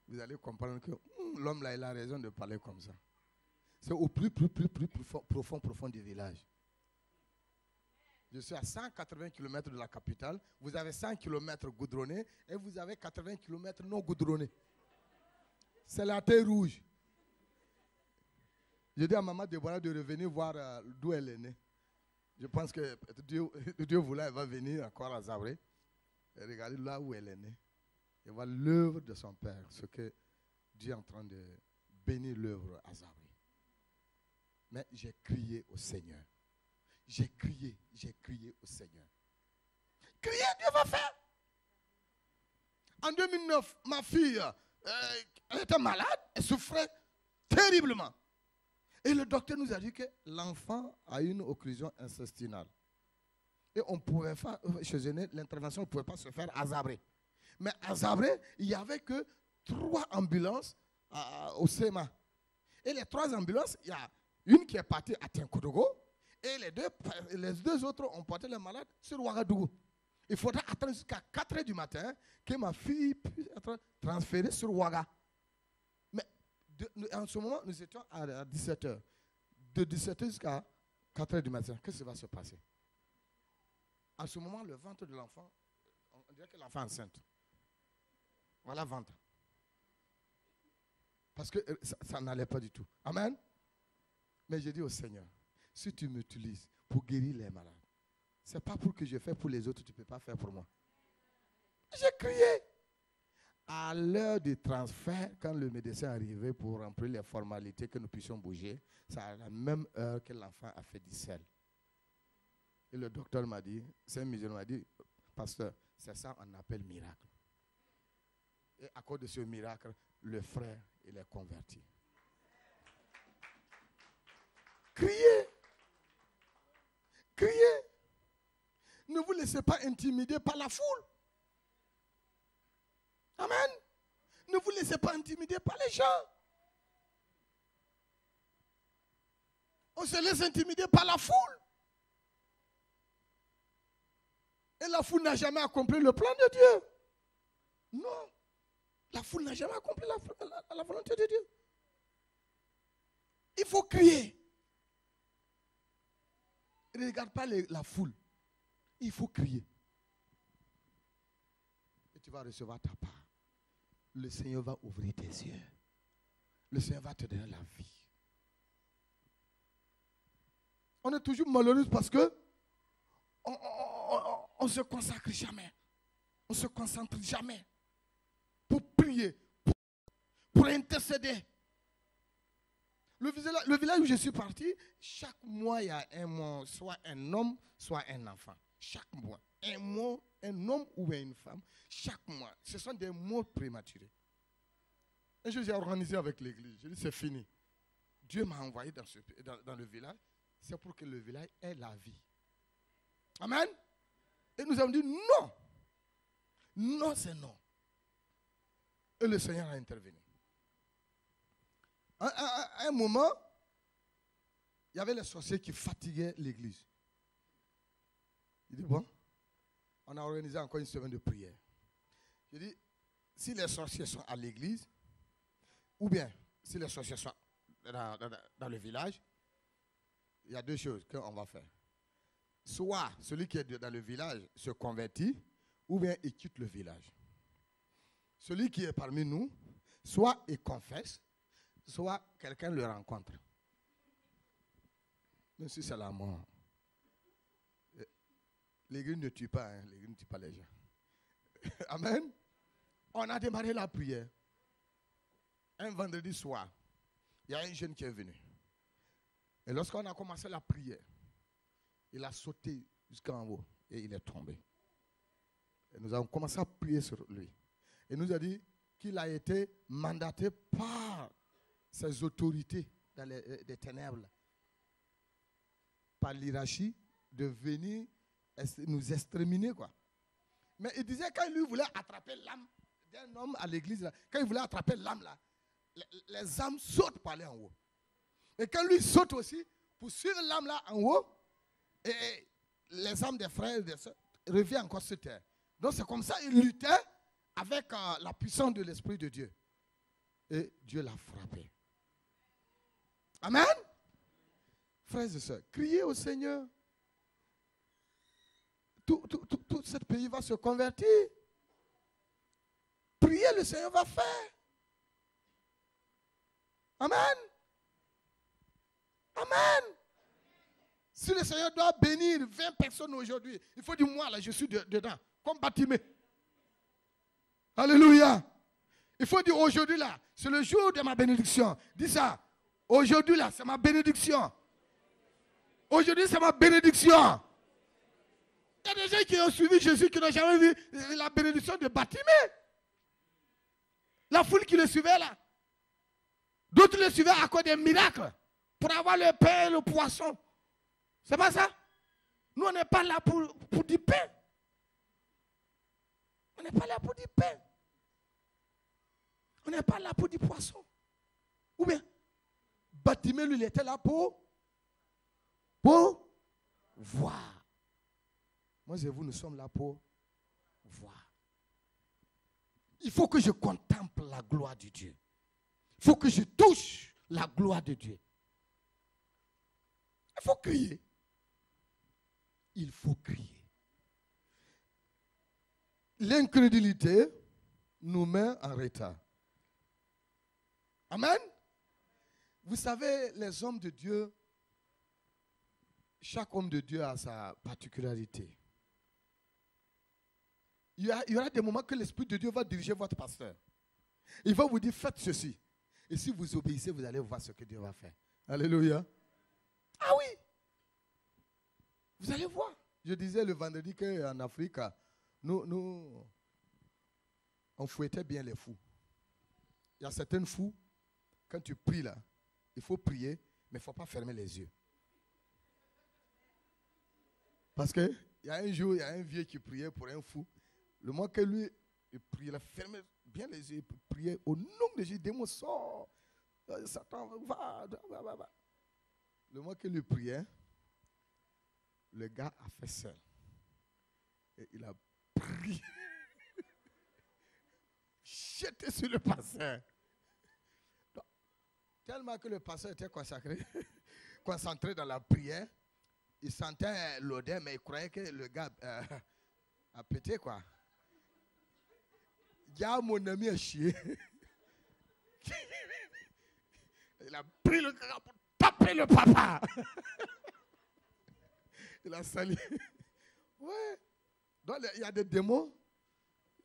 vous allez comprendre que l'homme là, il a raison de parler comme ça. C'est au plus profond du village. Je suis à 180 km de la capitale. Vous avez 100 km goudronnés et vous avez 80 km non goudronnés. C'est la terre rouge. J'ai dit à maman Déborah de revenir voir d'où elle est née. Je pense que Dieu voulait, elle va venir encore à Zabré. Et regardez là où elle est née. Et voir l'œuvre de son père. Ce que Dieu est en train de bénir l'œuvre à Zabré. Mais j'ai crié au Seigneur. J'ai crié au Seigneur. Crier, Dieu va faire. En 2009, ma fille, elle était malade, elle souffrait terriblement. Et le docteur nous a dit que l'enfant a une occlusion intestinale. Et on pouvait faire, chez eux, l'intervention ne pouvait pas se faire à Zabré. Mais à Zabré, il n'y avait que 3 ambulances au SEMA. Et les 3 ambulances, il y a une qui est partie à Tinkodogo. Et les deux autres ont porté les malades sur Ouagadougou. Il faudra attendre jusqu'à 4 h du matin que ma fille puisse être transférée sur Ouaga. Mais en ce moment, nous étions à 17 h. De 17 h jusqu'à 4 h du matin, qu'est-ce qui va se passer? En ce moment, le ventre de l'enfant, on dirait que l'enfant est enceinte. Voilà le ventre. Parce que ça n'allait pas du tout. Amen. Mais j'ai dit au Seigneur, si tu m'utilises pour guérir les malades, ce n'est pas pour que je fasse pour les autres, tu ne peux pas faire pour moi. J'ai crié. À l'heure du transfert, quand le médecin est arrivé pour remplir les formalités que nous puissions bouger, c'est à la même heure que l'enfant a fait du sel. Et le docteur m'a dit, Saint-Musulman m'a dit, pasteur, c'est ça qu'on appelle miracle. Et à cause de ce miracle, le frère, il est converti. Criez. Criez. Ne vous laissez pas intimider par la foule. Amen. Ne vous laissez pas intimider par les gens. On se laisse intimider par la foule. Et la foule n'a jamais accompli le plan de Dieu. Non. La foule n'a jamais accompli la volonté de Dieu. Il faut crier. Ne regarde pas la foule. Il faut crier. Et tu vas recevoir ta part. Le Seigneur va ouvrir tes yeux. Le Seigneur va te donner la vie. On est toujours malheureux parce que on ne se consacre jamais. On ne se concentre jamais pour prier, pour intercéder. Le village où je suis parti, chaque mois, il y a soit un homme, soit un enfant. Chaque mois. Un homme ou une femme, chaque mois. Ce sont des morts prématurés. Et je les ai organisés avec l'église. Je dis, c'est fini. Dieu m'a envoyé dans le village. C'est pour que le village ait la vie. Amen. Et nous avons dit non. Non, c'est non. Et le Seigneur a intervenu. À un moment, il y avait les sorciers qui fatiguaient l'église. Il dit, bon, on a organisé encore une semaine de prière. Je dis, si les sorciers sont à l'église, ou bien si les sorciers sont dans le village, il y a 2 choses qu'on va faire. Soit celui qui est dans le village se convertit, ou bien il quitte le village. Celui qui est parmi nous, soit il confesse, soit quelqu'un le rencontre. Même si c'est la mort. L'église ne tue pas, hein. L'église ne tue pas les gens. Amen. On a démarré la prière. Un vendredi soir, il y a un jeune qui est venu. Et lorsqu'on a commencé la prière, il a sauté jusqu'en haut et il est tombé. Et nous avons commencé à prier sur lui. Et nous a dit qu'il a été mandaté par ses autorités dans les ténèbres, par l'hierarchie, de venir nous exterminer, quoi. Mais il disait quand lui voulait attraper l'âme d'un homme à l'église, quand il voulait attraper l'âme là, les âmes sautent par là en haut. Et quand lui saute aussi, pour suivre l'âme là en haut, et les âmes des frères et des sœurs reviennent encore sur terre. Donc c'est comme ça qu'il luttait avec la puissance de l'Esprit de Dieu. Et Dieu l'a frappé. Amen. Frères et sœurs, criez au Seigneur. tout ce pays va se convertir. Priez, le Seigneur va faire. Amen. Amen. Si le Seigneur doit bénir 20 personnes aujourd'hui, il faut dire moi là, je suis dedans, comme Bartimée. Alléluia. Il faut dire aujourd'hui là, c'est le jour de ma bénédiction. Dis ça. Aujourd'hui là, c'est ma bénédiction. Aujourd'hui, c'est ma bénédiction. Il y a des gens qui ont suivi Jésus qui n'ont jamais vu la bénédiction de Bartimée. La foule qui le suivait là. D'autres le suivaient à cause des miracles. Pour avoir le pain et le poisson. C'est pas ça? Nous, on n'est pas là pour du pain. On n'est pas là pour du pain. On n'est pas là pour du poisson. Ou bien, Bartimée, lui, il était là pour voir. Moi et vous, nous sommes là pour voir. Il faut que je contemple la gloire de Dieu. Il faut que je touche la gloire de Dieu. Il faut crier. Il faut crier. L'incrédulité nous met en retard. Amen. Vous savez, les hommes de Dieu, chaque homme de Dieu a sa particularité. Il y aura des moments que l'Esprit de Dieu va diriger votre pasteur. Il va vous dire, faites ceci. Et si vous obéissez, vous allez voir ce que Dieu va faire. Alléluia. Ah oui. Vous allez voir. Je disais le vendredi qu'en Afrique, nous, on fouettait bien les fous. Il y a certains fous, quand tu pries là, il faut prier, mais il ne faut pas fermer les yeux. Parce qu'il y a un jour, il y a un vieux qui priait pour un fou. Le moment que lui, il priait, il a fermé bien les yeux, il priait au nom de Jésus, démon sort, Satan va. Le moment que lui priait, le gars a fait seul. Et il a prié. Jeté sur le pasteur. Donc, tellement que le pasteur était concentré dans la prière, il sentait l'odeur, mais il croyait que le gars a pété, quoi. Gars, mon ami a chié. Il a pris le gars pour taper le papa. Il a sali. Ouais. Donc, il y a des démons.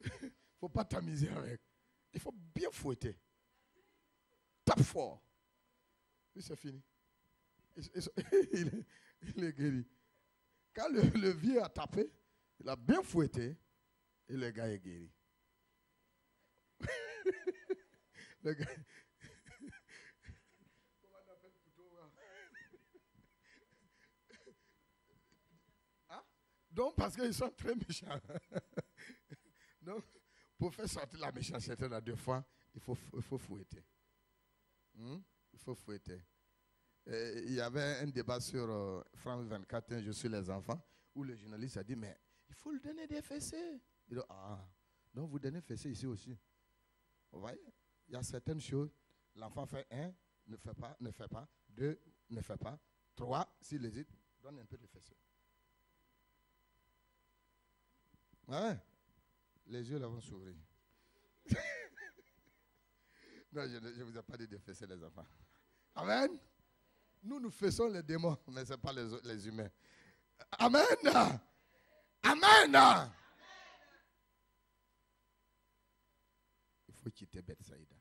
Il ne faut pas t'amuser avec. Il faut bien fouetter. Tape fort. Puis c'est fini. Il est guéri. Quand le vieux a tapé, il a bien fouetté et le gars est guéri. Le gars. Comment on appelle plutôt? Hein? Donc, parce qu'ils sont très méchants. Donc, pour faire sortir la méchanceté là 2 fois, il faut fouetter. Il faut fouetter. Il y avait un débat sur France 24, je suis les enfants, où le journaliste a dit, mais il faut lui donner des fessées. Il dit, donc vous donnez fessées ici aussi. Vous voyez, il y a certaines choses, l'enfant fait 1, ne fait pas, 2, ne fait pas, 3, s'il hésite, donne un peu de fessées. Ouais, les yeux là vont s'ouvrir. Non, je ne vous ai pas dit de fesser les enfants. Amen. Nous faisons les démons, mais ce n'est pas les humains. Amen. Amen. Il faut quitter Bethsaïda.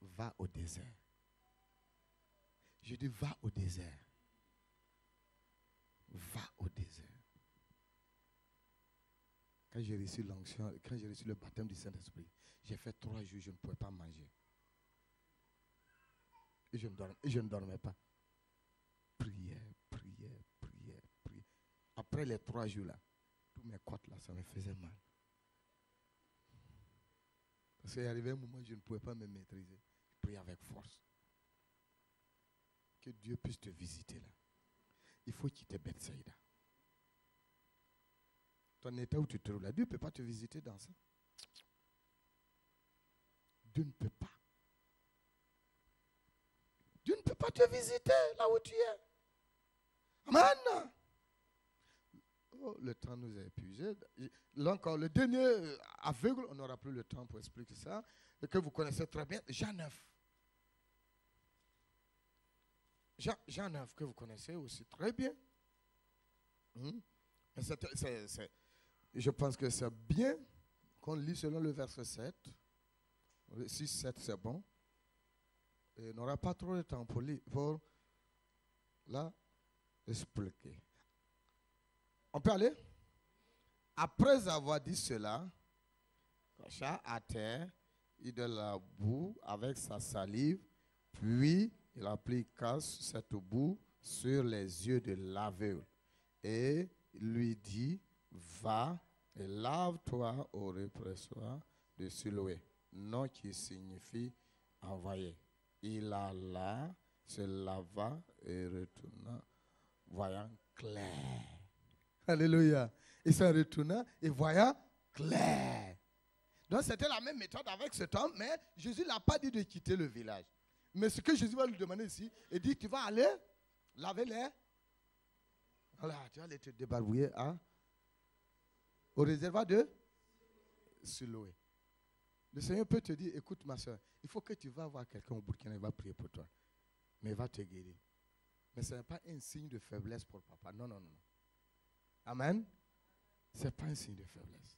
Va au désert. Je dis va au désert. Va au désert. Quand j'ai reçu l'onction, quand j'ai reçu le baptême du Saint-Esprit, j'ai fait 3 jours, je ne pouvais pas manger. Et je ne dormais pas. Prière. Après les 3 jours là, tous mes côtes là, ça me faisait mal. Parce qu'il arrivait un moment où je ne pouvais pas me maîtriser. Je priais avec force. Que Dieu puisse te visiter là. Il faut quitter Bethsaïda. Ton état où tu te trouves là, Dieu ne peut pas te visiter dans ça. Dieu ne peut pas. Dieu ne peut pas te visiter là où tu es. Amen. Oh, le temps nous a épuisés. Là encore, le dernier aveugle, on n'aura plus le temps pour expliquer ça, et que vous connaissez très bien, Jean 9. Jean 9, que vous connaissez aussi très bien. Je pense que c'est bien qu'on lit selon le verset 7. 6, 7, c'est bon. Et on n'aura pas trop de temps pour lire, pour là expliquer. On peut aller? Après avoir dit cela, cracha à terre et de la boue avec sa salive, puis il appliqua cette boue sur les yeux de l'aveugle et lui dit, va et lave-toi au répressoir de Siloé, nom qui signifie envoyé. Il alla, se lava et retourna, voyant clair. Alléluia. Il se retourna et voyant clair. Donc c'était la même méthode avec cet homme, mais Jésus ne l'a pas dit de quitter le village. Mais ce que Jésus va lui demander ici, il dit, tu vas aller laver les... Voilà, tu vas aller te débarbouiller au réservoir de Siloé. Le Seigneur peut te dire, écoute ma soeur, il faut que tu vas voir quelqu'un au Burkina, il va prier pour toi. Mais il va te guérir. Mais ce n'est pas un signe de faiblesse pour papa. Non, non, non. Amen. Ce n'est pas un signe de faiblesse.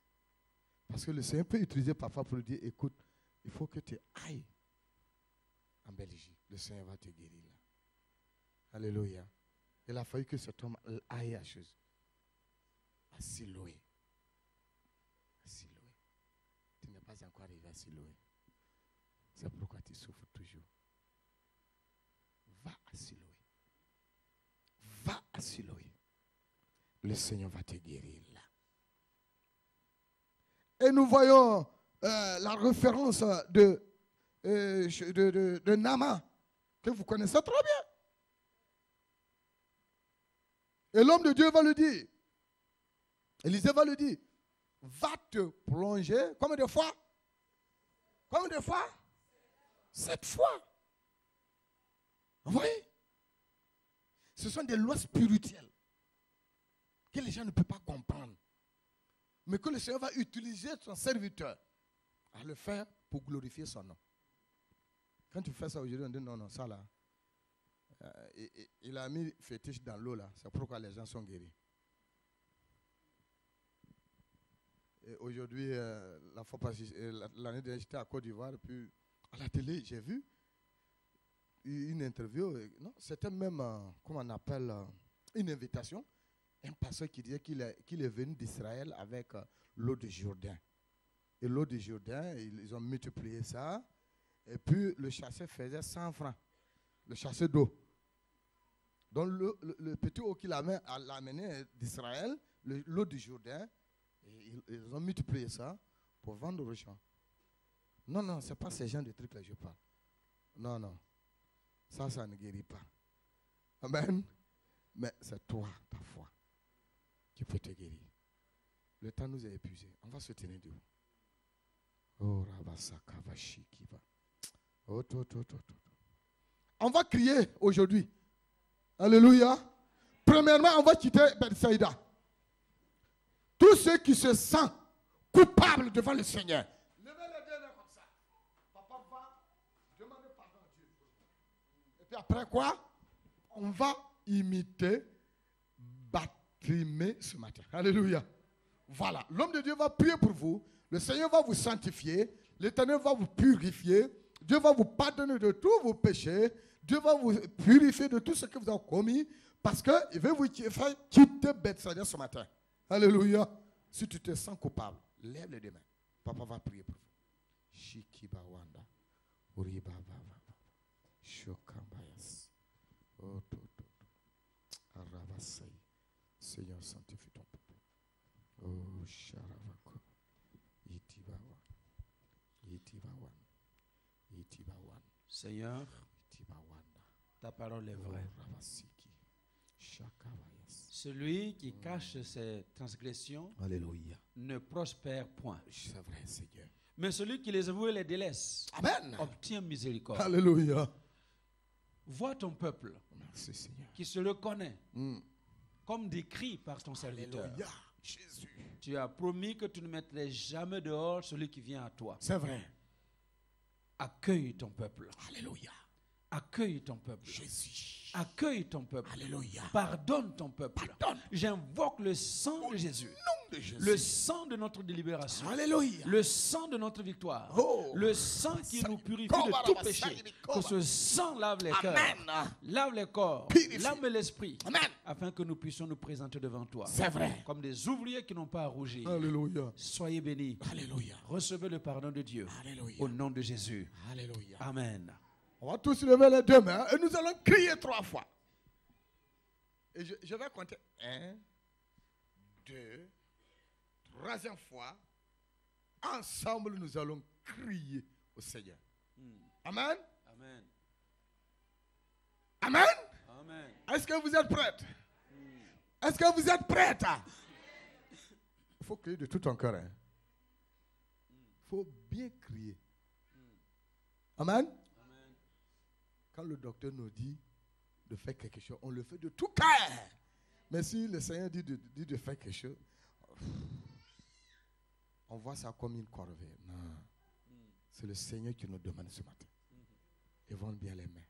Parce que le Seigneur peut utiliser papa pour lui dire, écoute, il faut que tu ailles en Belgique. Le Seigneur va te guérir là. Alléluia. Il a fallu que cet homme aille à chose. À Siloé. À Siloé. Tu n'es pas encore arrivé à Siloé. C'est pourquoi tu souffres toujours. Va à Siloé. Va à Siloé. Le Seigneur va te guérir là. Et nous voyons la référence de Naaman, que vous connaissez très bien. Et l'homme de Dieu va le dire. Élisée va le dire. Va te plonger. Combien de fois? Combien de fois? 7 fois. Vous voyez? Ce sont des lois spirituelles que les gens ne peuvent pas comprendre. Mais que le Seigneur va utiliser son serviteur à le faire pour glorifier son nom. Quand tu fais ça aujourd'hui, on dit non, non, ça là. Il a mis fétiche dans l'eau là. C'est pourquoi les gens sont guéris. Et aujourd'hui, la fois passée, l'année dernière, j'étais à Côte d'Ivoire, puis à la télé, j'ai vu une interview. Non, c'était même, comment on appelle, une invitation. Un pasteur qui disait qu'il est venu d'Israël avec l'eau de Jourdain. Et l'eau de Jourdain, ils ont multiplié ça. Et puis, le chasseur faisait 100 francs. Le chasseur d'eau. Donc, le petit eau qu'il a amené d'Israël, l'eau du Jourdain, ils ont multiplié ça pour vendre aux gens. Non, non, ce n'est pas ces gens de trucs là que je parle. Non, non. Ça ne guérit pas. Amen. Mais c'est toi, ta foi, qui peut te guérir. Le temps nous est épuisé. On va se tenir debout. Oh, Rabasaka Vashiki va. Oh, on va crier aujourd'hui. Alléluia. Premièrement, on va quitter Bethsaïda. Tous ceux qui se sentent coupables devant le Seigneur. Levez les deux mains comme ça. Papa va demander pardon à Dieu. Et puis après quoi? On va imiter Bartimée ce matin. Alléluia. Voilà. L'homme de Dieu va prier pour vous. Le Seigneur va vous sanctifier. L'Éternel va vous purifier. Dieu va vous pardonner de tous vos péchés. Dieu va vous purifier de tout ce que vous avez commis. Parce qu'il veut vous faire quitter Bethsaïda ce matin. Alléluia. Si tu te sens coupable, lève les deux mains. Papa va prier pour vous. Shikiba Wanda. Uriba Baba. Shokambayas. Oh, Aravasai. Seigneur, sanctifie ton peuple. Oh, Sharavako. Itibawan. Itibawan. Itibawan. Seigneur, Itibawanda. ta parole est vraie. Oh, Ravasiki. Shakavayas. Celui qui cache ses transgressions Alléluia. ne prospère point. C'est vrai, Seigneur. Mais celui qui les avoue et les délaisse Amen. obtient miséricorde. Alléluia. Vois ton peuple Merci, Seigneur. qui se reconnaît comme décrit par ton serviteur. Alléluia. Jésus. Tu as promis que tu ne mettrais jamais dehors celui qui vient à toi. C'est vrai. Accueille ton peuple. Alléluia. Accueille ton peuple. Jésus. Accueille ton peuple. Alléluia. Pardonne ton peuple. Pardonne. J'invoque le sang de Jésus. Nom de Jésus. Le sang de notre libération. Alléluia. Le sang de notre victoire. Oh. Le sang qui nous purifie de tout péché. Que ce sang lave les cœurs. Amen. Lave les corps. Purifie. Lave l'esprit. Amen. Afin que nous puissions nous présenter devant toi. C'est vrai. Comme des ouvriers qui n'ont pas à rougir. Alléluia. Soyez bénis. Alléluia. Recevez le pardon de Dieu. Alléluia. Au nom de Jésus. Alléluia. Amen. On va tous lever les deux mains et nous allons crier 3 fois. Et je vais compter 1, 2, 3e fois. Ensemble, nous allons crier au Seigneur. Amen. Amen. Amen. Amen. Est-ce que vous êtes prêtes? Est-ce que vous êtes prêtes? Il faut crier de tout ton cœur. Il faut bien crier. Amen. Quand le docteur nous dit de faire quelque chose, on le fait de tout cœur. Mais si le Seigneur dit de faire quelque chose, on voit ça comme une corvée. Non. C'est le Seigneur qui nous demande ce matin. Levons bien les mains.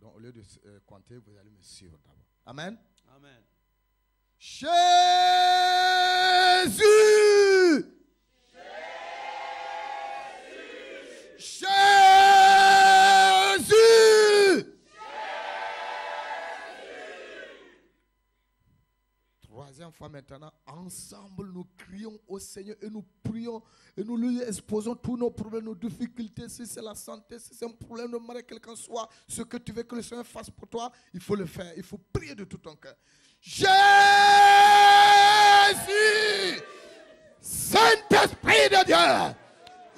Donc, au lieu de compter, vous allez me suivre d'abord. Amen. Amen. Jésus! Jésus! 3e fois maintenant, ensemble nous crions au Seigneur et nous prions et nous lui exposons tous nos problèmes, nos difficultés. Si c'est la santé, si c'est un problème de mariage, quel qu'en soit, ce que tu veux que le Seigneur fasse pour toi, il faut le faire. Il faut prier de tout ton cœur. Jésus! Saint-Esprit de Dieu!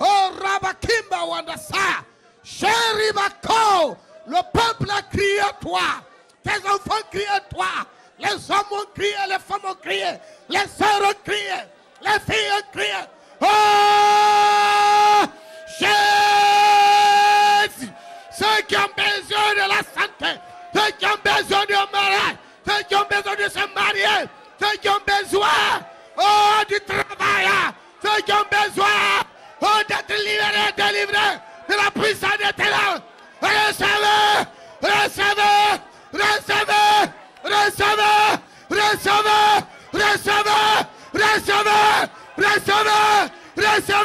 Oh, Rabakimba Wandasa! Chéri Bako! Le peuple a crié à toi! Tes enfants crient à toi! Les hommes ont crié, les femmes ont crié, les sœurs ont crié, les filles ont crié. Oh! Jésus! Ceux qui ont besoin de la santé, ceux qui ont besoin de mariage, ceux qui ont besoin de se marier, ceux qui ont besoin du travail, ceux qui ont besoin d'être libérés, délivrés de la puissance de tes langues. Recevez, recevez, recevez. Recevez, recevez, recevez, recevez, recevez, recevez,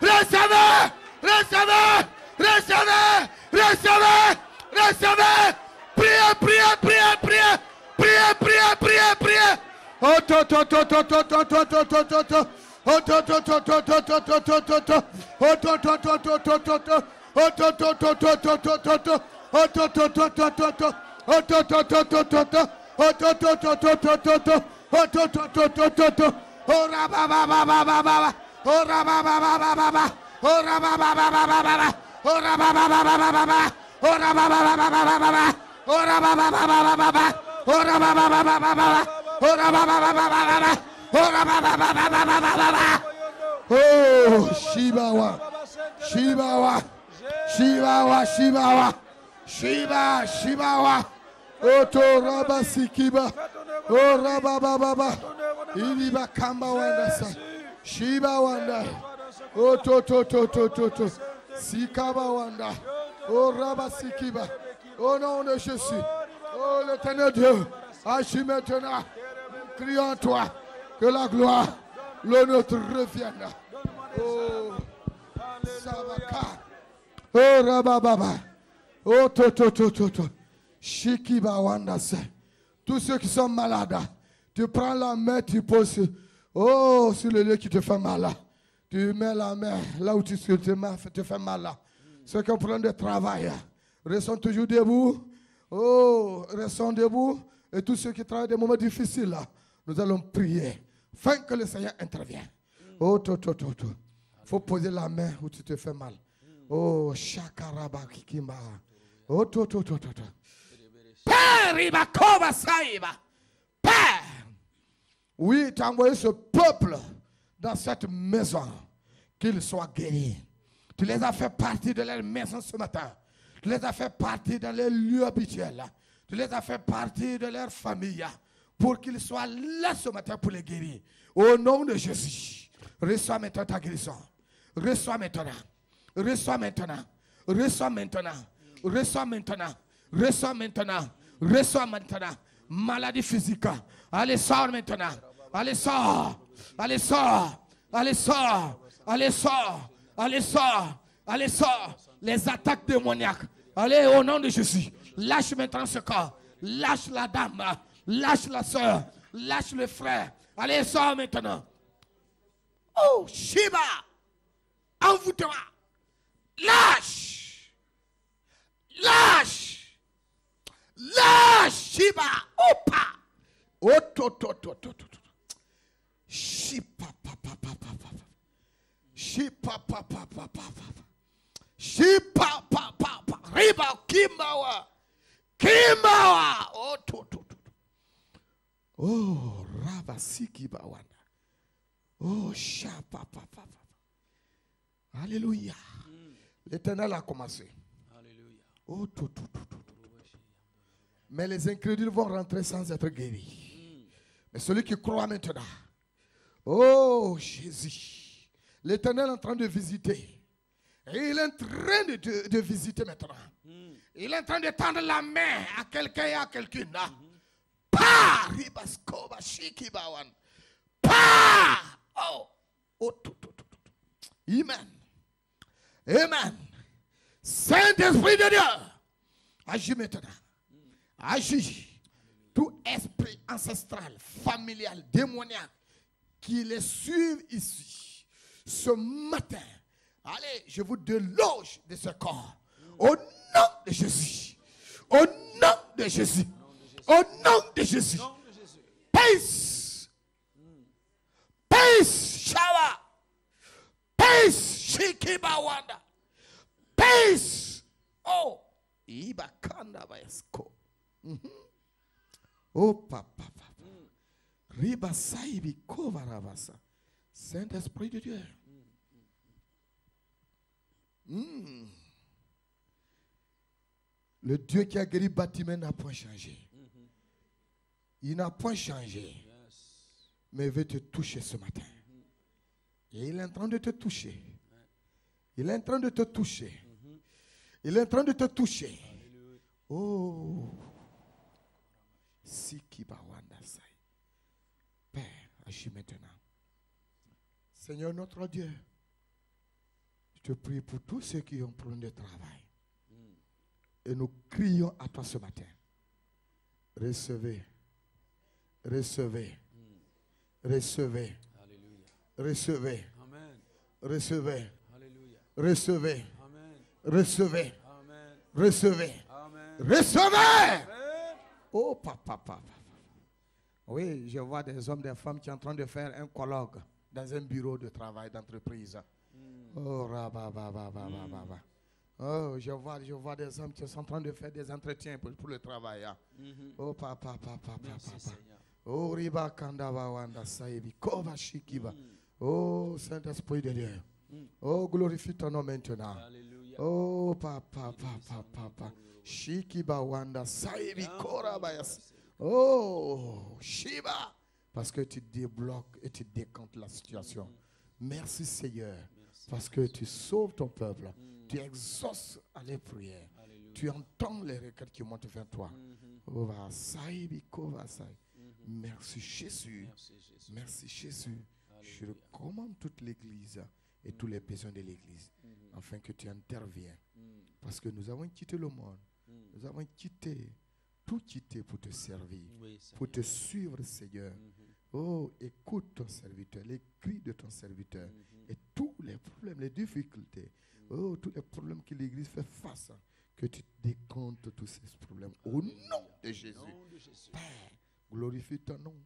recevez, recevez, recevez, recevez, recevez. Priez, priez, priez, priez, priez, priez, priez, priez. Oh, to, to, to, to, to, to, to, to, to, to, to. Oh, to, to, to, to, to, to, to, to, to, to. Oh, to, to, to, to, to, to, to. Oh, to, to, to, to, to, to, to, to. Oh, to, to, to, to, to, to. Oh, to, to, to, to, to, to. Oh, to, to, to, to, to, to, to. Oh, to, to, to, to, to, to. Oh, ra ba ba ba ba ba ba. Oh, ra ba ba ba ba ba ba. Oh, ra ba ba ba ba ba ba. Oh, ra ba ba ba ba ba ba. Oh, ra ba ba ba ba ba ba. Oh, ra ba ba ba ba ba ba. Oh, ra ba ba ba ba ba ba. Oh, ra ba ba ba ba ba ba. Oh, ra ba ba ba ba ba ba ba. Oh, Shibawa. Shibawa. Shibawa, Shibawa. Shiba, Shibawa. Oto Raba Sikiba. Oh Raba Baba. Iliba Kamba Wanda. Shiba Wanda. Oto to to to to to. Sikaba Wanda. Oh Raba Sikiba. Au nom de Jésus. Oh l'Éternel Dieu. Agis maintenant. Crions toi. Que la gloire, l'honneur te revienne. Oh Sabaka. Oh Raba Baba. Oh to to to to to. Shikiba Wandase. Tous ceux qui sont malades, tu prends la main, tu poses sur le lieu qui te fait mal. Tu mets la main là où te fait mal. Ceux qui ont problème de travail, restons toujours debout. Oh, restons debout. Et tous ceux qui travaillent des moments difficiles, nous allons prier. Afin que le Seigneur intervienne. Oh, to. Faut poser la main où tu te fais mal. Oh, Shakaraba Kikimba. Oh, to. Père, Ibakova Saïba. Père. Oui, tu as envoyé ce peuple dans cette maison. Qu'ils soient guéris. Tu les as fait partie de leur maison ce matin. Tu les as fait partie dans les lieux habituels. Tu les as fait partie de leur famille pour qu'ils soient là ce matin pour les guérir. Au nom de Jésus, reçois maintenant ta guérison. Reçois maintenant. Reçois maintenant. Reçois maintenant. Reçois maintenant. Reçois maintenant. Reçois maintenant. Maladie physique. Allez, sors maintenant. Allez, sors. Allez, sors. Allez, sors. Allez, sors. Allez, sors. Allez, sors. Les attaques démoniaques. Allez, au nom de Jésus. Lâche maintenant ce corps. Lâche la dame. Lâche la soeur. Lâche le frère. Allez, sors maintenant. Oh, Shiba. Envoûte-toi. Lâche. Lâche. Lâche, Shiba. Opa. Oh, Shiba, papa, papa. Shiba, papa, papa. Shiba, papa. Riba, Kimbawa. Kimbawa. Oh, Oh, Rabasiki Bawanda. Oh, Shapa, papa. Alléluia. L'Éternel a commencé. Alléluia. Oh, Mais les incrédules vont rentrer sans être guéris. Mais celui qui croit maintenant. Oh, Jésus. L'Éternel est en train de visiter. Et il est en train de visiter maintenant. Il est en train de tendre la main à quelqu'un et à quelqu'une. Pa! Ribaskoba, Shikibawan. Pa! Oh! Amen. Amen. Saint-Esprit de Dieu, agis maintenant. Agis. Tout esprit ancestral, familial, démoniaque qui les suit ici, ce matin, allez, je vous déloge de ce corps. Au nom de Jésus. Au nom de Jésus. Au nom de Jésus. Peace. Peace. Shawa. Peace. Shikibawanda. Peace. Oh. Ibakanda bayasko. Oh papa. Riba saibi kovarabasa. Saint-Esprit de Dieu. Le Dieu qui a guéri Bâtiment n'a point changé. Il n'a point changé. Mais il veut te toucher ce matin. Et il est en train de te toucher. Il est en train de te toucher. Il est en train de te toucher. Oh. Père, agis maintenant. Seigneur notre Dieu, je te prie pour tous ceux qui ont problème de travail. Et nous crions à toi ce matin. Recevez. Recevez. Recevez. Recevez. Recevez. Recevez. Recevez. Recevez. Recevez. Oh papa. Oui, je vois des hommes, des femmes qui sont en train de faire un colloque dans un bureau de travail d'entreprise. Oh rababa. Oh, je vois des hommes qui sont en train de faire des entretiens pour le travail. Oh papa. Oh riba kandaba wanda saibi kova shikiba. Oh Saint-Esprit de Dieu. Oh glorifie ton nom maintenant. Oh papa. Shikiba wanda saibi kora bayas. Oh Shiba. Parce que tu débloques et tu décantes la situation. Merci Seigneur. Parce que tu sauves ton peuple. Tu exauces les prières. Tu entends les requêtes qui montent vers toi. Oh saibi kova sai. Merci Jésus. Merci Jésus. Je recommande toute l'église et tous les besoins de l'église afin que tu interviennes. Parce que nous avons quitté le monde. Nous avons tout quitté pour te servir, pour te suivre Seigneur. Oh, écoute ton serviteur, les cris de ton serviteur et tous les problèmes, les difficultés. Oh, tous les problèmes que l'église fait face, que tu décomptes tous ces problèmes au nom de Jésus. Père, glorifie ton nom.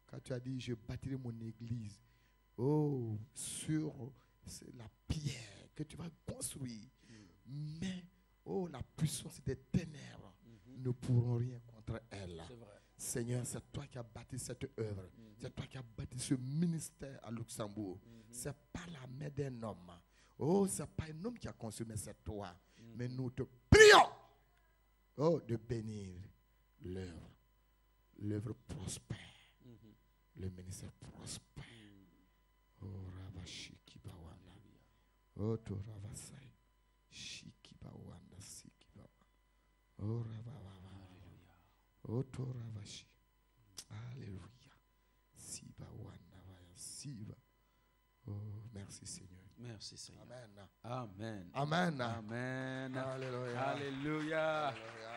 Quand tu as dit, je bâtirai mon église, oh, sur la pierre que tu vas construire. Mais, oh, la puissance des ténèbres ne pourront rien contre elle. Seigneur, c'est toi qui as bâti cette œuvre. C'est toi qui as bâti ce ministère à Luxembourg. C'est pas la main d'un homme. Oh, c'est pas un homme qui a construit, mais c'est toi. Mais nous te prions, oh, de bénir l'œuvre prospère. Le ministère prospère. Oh Ravashiki Bawana. Oh Toravasai. Shiki Bawanda Siki Bawa. Oh Ravava. Oh Toravashi. Alléluia. Siba Wanda Vaya. Siba. Oh, merci Seigneur. Merci Seigneur. Amen. Amen. Amen. Amen. Alléluia. Alléluia. Alléluia.